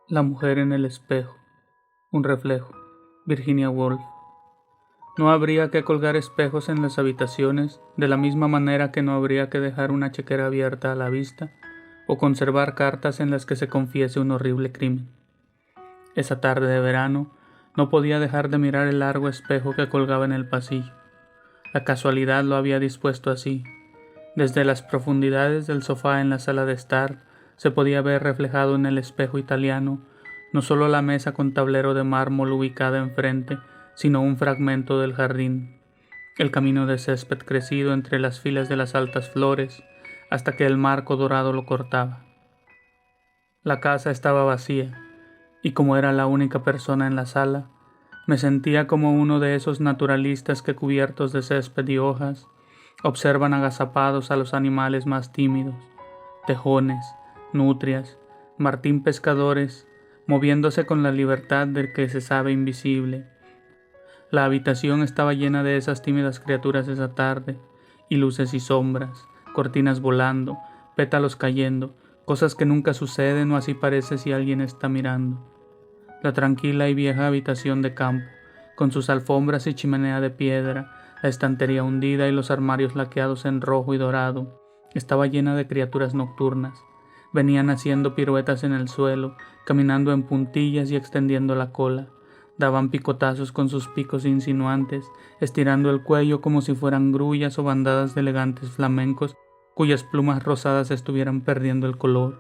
La mujer en el espejo, un reflejo. Virginia Woolf. No habría que colgar espejos en las habitaciones, de la misma manera que no habría que dejar una chequera abierta a la vista, o conservar cartas en las que se confiese un horrible crimen. Esa tarde de verano, no podía dejar de mirar el largo espejo que colgaba en el pasillo. La casualidad lo había dispuesto así. Desde las profundidades del sofá en la sala de estar, se podía ver reflejado en el espejo italiano no solo la mesa con tablero de mármol ubicada enfrente, sino un fragmento del jardín, el camino de césped crecido entre las filas de las altas flores, hasta que el marco dorado lo cortaba. La casa estaba vacía, y como era la única persona en la sala, me sentía como uno de esos naturalistas que cubiertos de césped y hojas, observan agazapados a los animales más tímidos, tejones, nutrias, martín pescadores, moviéndose con la libertad del que se sabe invisible. La habitación estaba llena de esas tímidas criaturas esa tarde, y luces y sombras, cortinas volando, pétalos cayendo, cosas que nunca suceden o así parece si alguien está mirando. La tranquila y vieja habitación de campo, con sus alfombras y chimenea de piedra, la estantería hundida y los armarios laqueados en rojo y dorado, estaba llena de criaturas nocturnas. Venían haciendo piruetas en el suelo, caminando en puntillas y extendiendo la cola. Daban picotazos con sus picos insinuantes, estirando el cuello como si fueran grullas o bandadas de elegantes flamencos cuyas plumas rosadas estuvieran perdiendo el color,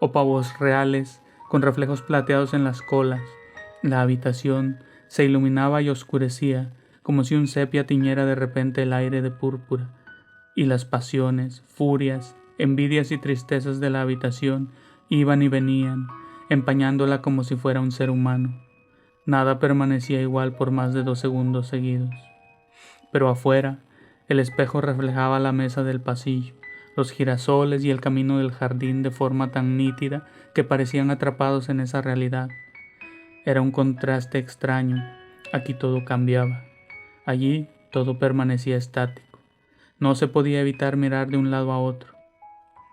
o pavos reales con reflejos plateados en las colas. La habitación se iluminaba y oscurecía, como si un sepia tiñera de repente el aire de púrpura, y las pasiones, furias, envidias y tristezas de la habitación iban y venían, empañándola como si fuera un ser humano. Nada permanecía igual por más de 2 segundos seguidos. Pero afuera, el espejo reflejaba la mesa del pasillo, los girasoles y el camino del jardín de forma tan nítida que parecían atrapados en esa realidad. Era un contraste extraño. Aquí todo cambiaba. Allí todo permanecía estático. No se podía evitar mirar de un lado a otro.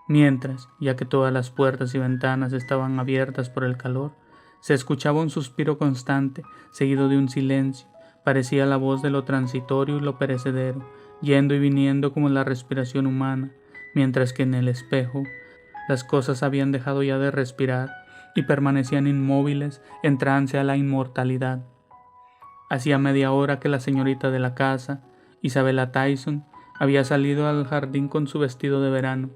Mientras, ya que todas las puertas y ventanas estaban abiertas por el calor, se escuchaba un suspiro constante, seguido de un silencio. Parecía la voz de lo transitorio y lo perecedero, yendo y viniendo como la respiración humana, mientras que en el espejo las cosas habían dejado ya de respirar y permanecían inmóviles en trance a la inmortalidad. Hacía media hora que la señorita de la casa, Isabella Tyson, había salido al jardín con su vestido de verano.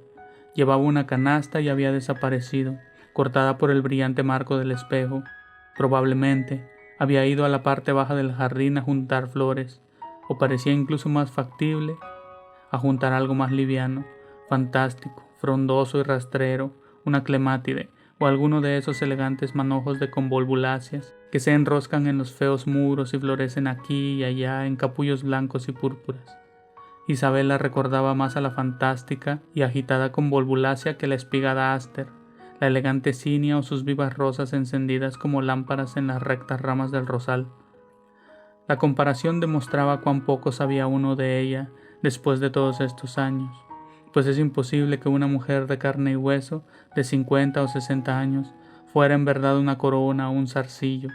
Llevaba una canasta y había desaparecido, cortada por el brillante marco del espejo. Probablemente había ido a la parte baja del jardín a juntar flores, o parecía incluso más factible, a juntar algo más liviano, fantástico, frondoso y rastrero, una clemátide, o alguno de esos elegantes manojos de convolvuláceas que se enroscan en los feos muros y florecen aquí y allá en capullos blancos y púrpuras. Isabella recordaba más a la fantástica y agitada convolvulácea que la espigada áster, la elegante cinia o sus vivas rosas encendidas como lámparas en las rectas ramas del rosal. La comparación demostraba cuán poco sabía uno de ella después de todos estos años, pues es imposible que una mujer de carne y hueso, de 50 o 60 años, fuera en verdad una corona o un zarcillo.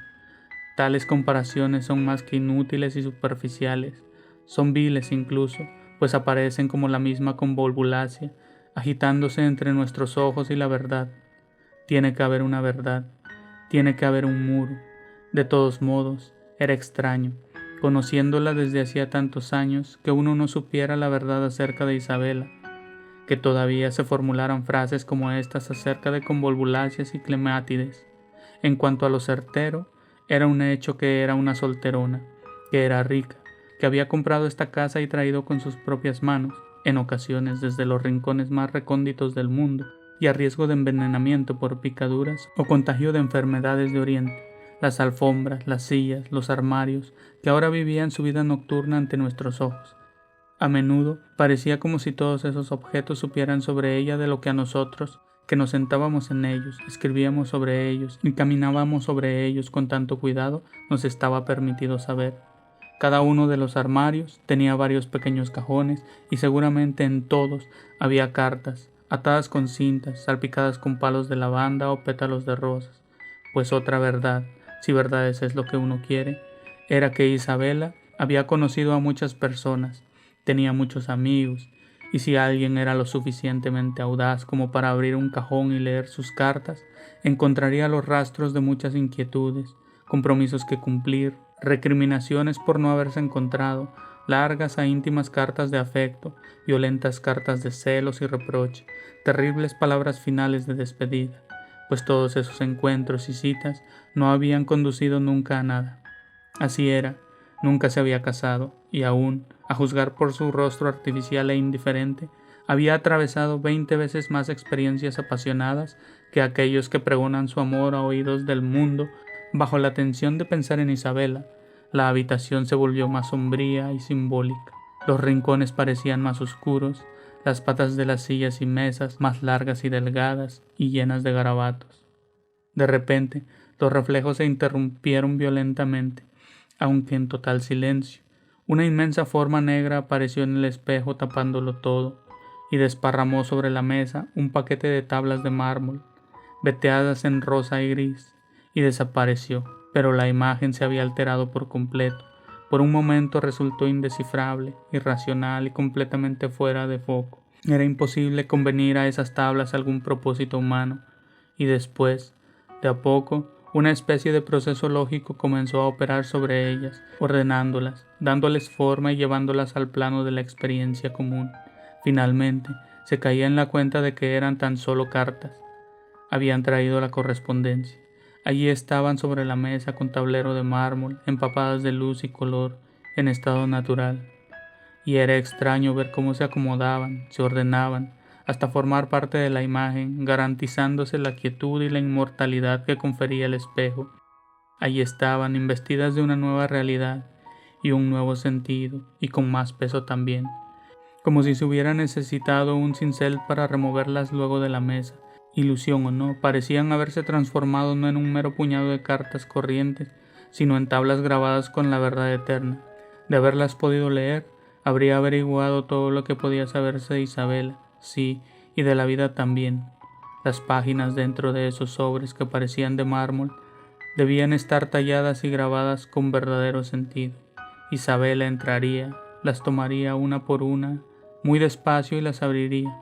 Tales comparaciones son más que inútiles y superficiales, son viles incluso, pues aparecen como la misma convolvulácea, agitándose entre nuestros ojos y la verdad. Tiene que haber una verdad, tiene que haber un muro. De todos modos, era extraño, conociéndola desde hacía tantos años, que uno no supiera la verdad acerca de Isabella, que todavía se formularan frases como estas acerca de convolvuláceas y clemátides. En cuanto a lo certero, era un hecho que era una solterona, que era rica, que había comprado esta casa y traído con sus propias manos, en ocasiones desde los rincones más recónditos del mundo, y a riesgo de envenenamiento por picaduras o contagio de enfermedades de Oriente, las alfombras, las sillas, los armarios, que ahora vivían su vida nocturna ante nuestros ojos. A menudo parecía como si todos esos objetos supieran sobre ella de lo que a nosotros, que nos sentábamos en ellos, escribíamos sobre ellos y caminábamos sobre ellos con tanto cuidado, nos estaba permitido saber. Cada uno de los armarios tenía varios pequeños cajones y seguramente en todos había cartas, atadas con cintas, salpicadas con palos de lavanda o pétalos de rosas. Pues otra verdad, si verdades es lo que uno quiere, era que Isabela había conocido a muchas personas, tenía muchos amigos, y si alguien era lo suficientemente audaz como para abrir un cajón y leer sus cartas, encontraría los rastros de muchas inquietudes, compromisos que cumplir, recriminaciones por no haberse encontrado, largas e íntimas cartas de afecto, violentas cartas de celos y reproche, terribles palabras finales de despedida, pues todos esos encuentros y citas no habían conducido nunca a nada. Así era, nunca se había casado, y aún, a juzgar por su rostro artificial e indiferente, había atravesado 20 veces más experiencias apasionadas que aquellos que pregonan su amor a oídos del mundo. Bajo la tensión de pensar en Isabela, la habitación se volvió más sombría y simbólica. Los rincones parecían más oscuros, las patas de las sillas y mesas más largas y delgadas y llenas de garabatos. De repente, los reflejos se interrumpieron violentamente, aunque en total silencio. Una inmensa forma negra apareció en el espejo tapándolo todo, y desparramó sobre la mesa un paquete de tablas de mármol, veteadas en rosa y gris, y desapareció, pero la imagen se había alterado por completo. Por un momento resultó indescifrable, irracional y completamente fuera de foco. Era imposible convenir a esas tablas algún propósito humano, y después, de a poco, una especie de proceso lógico comenzó a operar sobre ellas, ordenándolas, dándoles forma y llevándolas al plano de la experiencia común. Finalmente, se caía en la cuenta de que eran tan solo cartas. Habían traído la correspondencia. Allí estaban sobre la mesa con tablero de mármol, empapadas de luz y color, en estado natural. Y era extraño ver cómo se acomodaban, se ordenaban, hasta formar parte de la imagen, garantizándose la quietud y la inmortalidad que confería el espejo. Allí estaban, investidas de una nueva realidad y un nuevo sentido, y con más peso también, como si se hubiera necesitado un cincel para removerlas luego de la mesa. Ilusión o no, parecían haberse transformado no en un mero puñado de cartas corrientes, sino en tablas grabadas con la verdad eterna. De haberlas podido leer, habría averiguado todo lo que podía saberse de Isabela, sí, y de la vida también. Las páginas dentro de esos sobres que parecían de mármol debían estar talladas y grabadas con verdadero sentido. Isabela entraría, las tomaría una por una, muy despacio, y las abriría.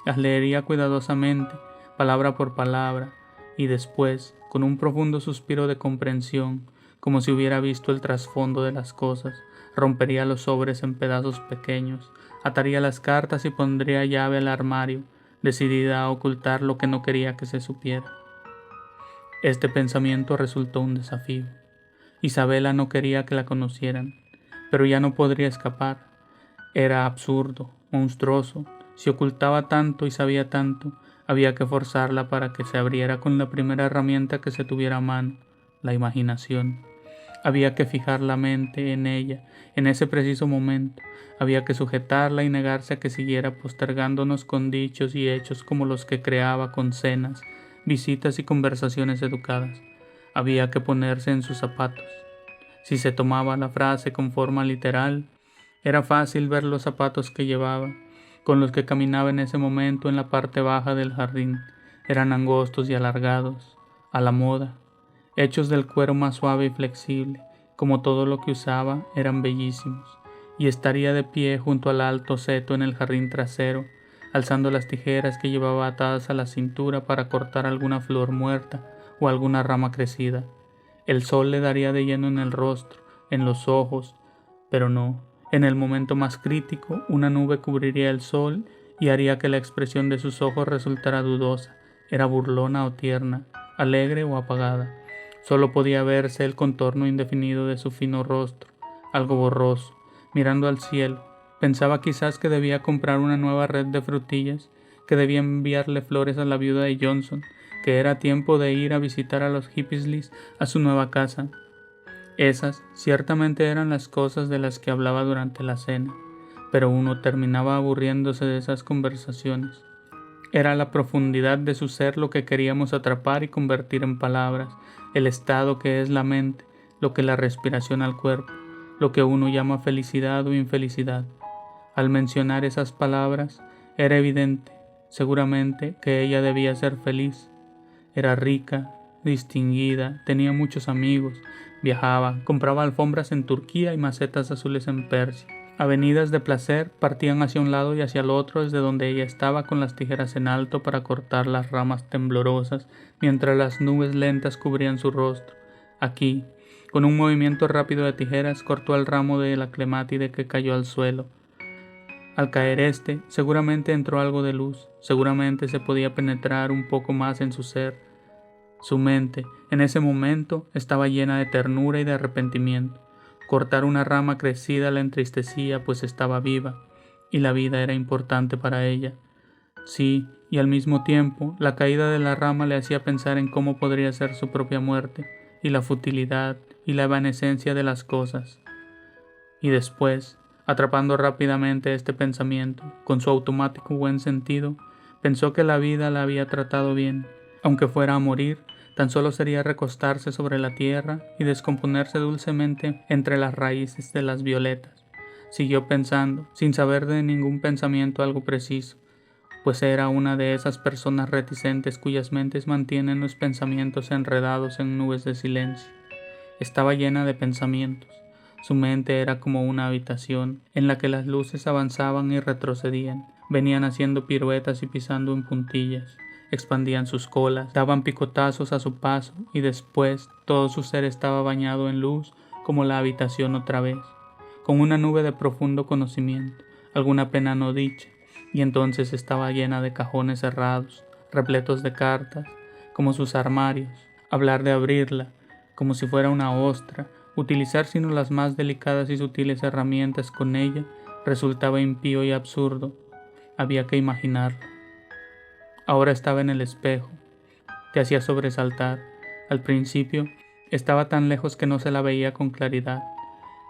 Las leería cuidadosamente, palabra por palabra, y después, con un profundo suspiro de comprensión, como si hubiera visto el trasfondo de las cosas, rompería los sobres en pedazos pequeños, ataría las cartas y pondría llave al armario, decidida a ocultar lo que no quería que se supiera. Este pensamiento resultó un desafío. Isabela no quería que la conocieran, pero ya no podría escapar. Era absurdo, monstruoso. Si ocultaba tanto y sabía tanto, había que forzarla para que se abriera con la primera herramienta que se tuviera a mano, la imaginación. Había que fijar la mente en ella, en ese preciso momento. Había que sujetarla y negarse a que siguiera postergándonos con dichos y hechos como los que creaba con cenas, visitas y conversaciones educadas. Había que ponerse en sus zapatos. Si se tomaba la frase con forma literal, era fácil ver los zapatos que llevaba, con los que caminaba en ese momento en la parte baja del jardín. Eran angostos y alargados, a la moda, hechos del cuero más suave y flexible. Como todo lo que usaba, eran bellísimos, y estaría de pie junto al alto seto en el jardín trasero, alzando las tijeras que llevaba atadas a la cintura para cortar alguna flor muerta o alguna rama crecida. El sol le daría de lleno en el rostro, en los ojos, pero no. En el momento más crítico, una nube cubriría el sol y haría que la expresión de sus ojos resultara dudosa. Era burlona o tierna, alegre o apagada. Solo podía verse el contorno indefinido de su fino rostro, algo borroso, mirando al cielo. Pensaba quizás que debía comprar una nueva red de frutillas, que debía enviarle flores a la viuda de Johnson, que era tiempo de ir a visitar a los Hippisleys a su nueva casa. Esas ciertamente eran las cosas de las que hablaba durante la cena, pero uno terminaba aburriéndose de esas conversaciones. Era la profundidad de su ser lo que queríamos atrapar y convertir en palabras, el estado que es la mente, lo que la respiración al cuerpo, lo que uno llama felicidad o infelicidad. Al mencionar esas palabras, era evidente, seguramente, que ella debía ser feliz. Era rica, distinguida, tenía muchos amigos, viajaba, compraba alfombras en Turquía y macetas azules en Persia. Avenidas de placer partían hacia un lado y hacia el otro desde donde ella estaba con las tijeras en alto para cortar las ramas temblorosas, mientras las nubes lentas cubrían su rostro. Aquí, con un movimiento rápido de tijeras, cortó el ramo de la clemátide que cayó al suelo. Al caer este, seguramente entró algo de luz, seguramente se podía penetrar un poco más en su ser. Su mente, en ese momento, estaba llena de ternura y de arrepentimiento. Cortar una rama crecida la entristecía, pues estaba viva, y la vida era importante para ella. Sí, y al mismo tiempo, la caída de la rama le hacía pensar en cómo podría ser su propia muerte, y la futilidad y la evanescencia de las cosas. Y después, atrapando rápidamente este pensamiento, con su automático buen sentido, pensó que la vida la había tratado bien. Aunque fuera a morir, tan solo sería recostarse sobre la tierra y descomponerse dulcemente entre las raíces de las violetas. Siguió pensando, sin saber de ningún pensamiento algo preciso, pues era una de esas personas reticentes cuyas mentes mantienen los pensamientos enredados en nubes de silencio. Estaba llena de pensamientos. Su mente era como una habitación en la que las luces avanzaban y retrocedían, venían haciendo piruetas y pisando en puntillas. Expandían sus colas, daban picotazos a su paso y después todo su ser estaba bañado en luz como la habitación otra vez, con una nube de profundo conocimiento, alguna pena no dicha, y entonces estaba llena de cajones cerrados, repletos de cartas, como sus armarios. Hablar de abrirla, como si fuera una ostra, utilizar sino las más delicadas y sutiles herramientas con ella, resultaba impío y absurdo. Había que imaginarlo. Ahora estaba en el espejo. Te hacía sobresaltar. Al principio, estaba tan lejos que no se la veía con claridad.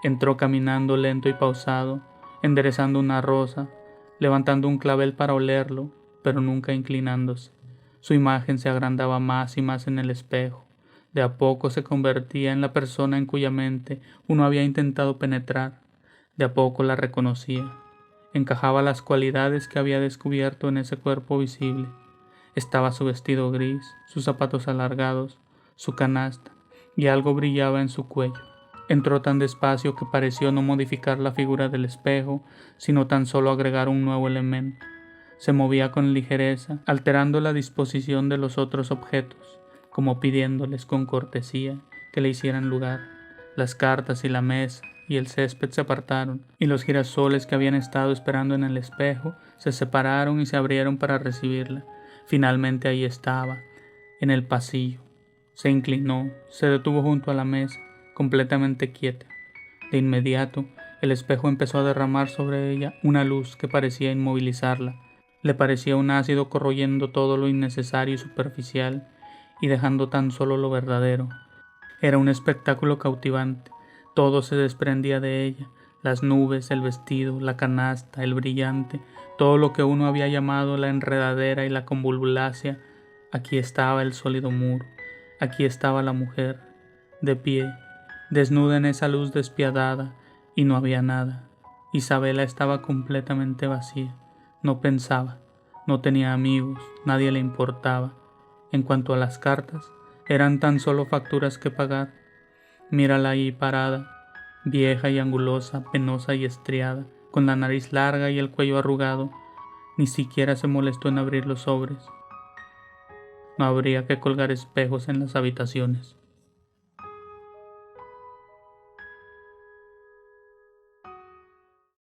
Entró caminando lento y pausado, enderezando una rosa, levantando un clavel para olerlo, pero nunca inclinándose. Su imagen se agrandaba más y más en el espejo. De a poco se convertía en la persona en cuya mente uno había intentado penetrar. De a poco la reconocía. Encajaba las cualidades que había descubierto en ese cuerpo visible. Estaba su vestido gris, sus zapatos alargados, su canasta, y algo brillaba en su cuello. Entró tan despacio que pareció no modificar la figura del espejo, sino tan solo agregar un nuevo elemento. Se movía con ligereza, alterando la disposición de los otros objetos, como pidiéndoles con cortesía que le hicieran lugar. Las cartas y la mesa y el césped se apartaron, y los girasoles que habían estado esperando en el espejo se separaron y se abrieron para recibirla. Finalmente ahí estaba, en el pasillo. Se inclinó, se detuvo junto a la mesa, completamente quieta. De inmediato, el espejo empezó a derramar sobre ella una luz que parecía inmovilizarla. Le parecía un ácido corroyendo todo lo innecesario y superficial, y dejando tan solo lo verdadero. Era un espectáculo cautivante. Todo se desprendía de ella. Las nubes, el vestido, la canasta, el brillante, todo lo que uno había llamado la enredadera y la convulvulacia. Aquí estaba el sólido muro. Aquí estaba la mujer, de pie, desnuda en esa luz despiadada, y no había nada. Isabela estaba completamente vacía. No pensaba, no tenía amigos, nadie le importaba. En cuanto a las cartas, eran tan solo facturas que pagar. Mírala ahí parada, vieja y angulosa, penosa y estriada, con la nariz larga y el cuello arrugado. Ni siquiera se molestó en abrir los sobres. No habría que colgar espejos en las habitaciones.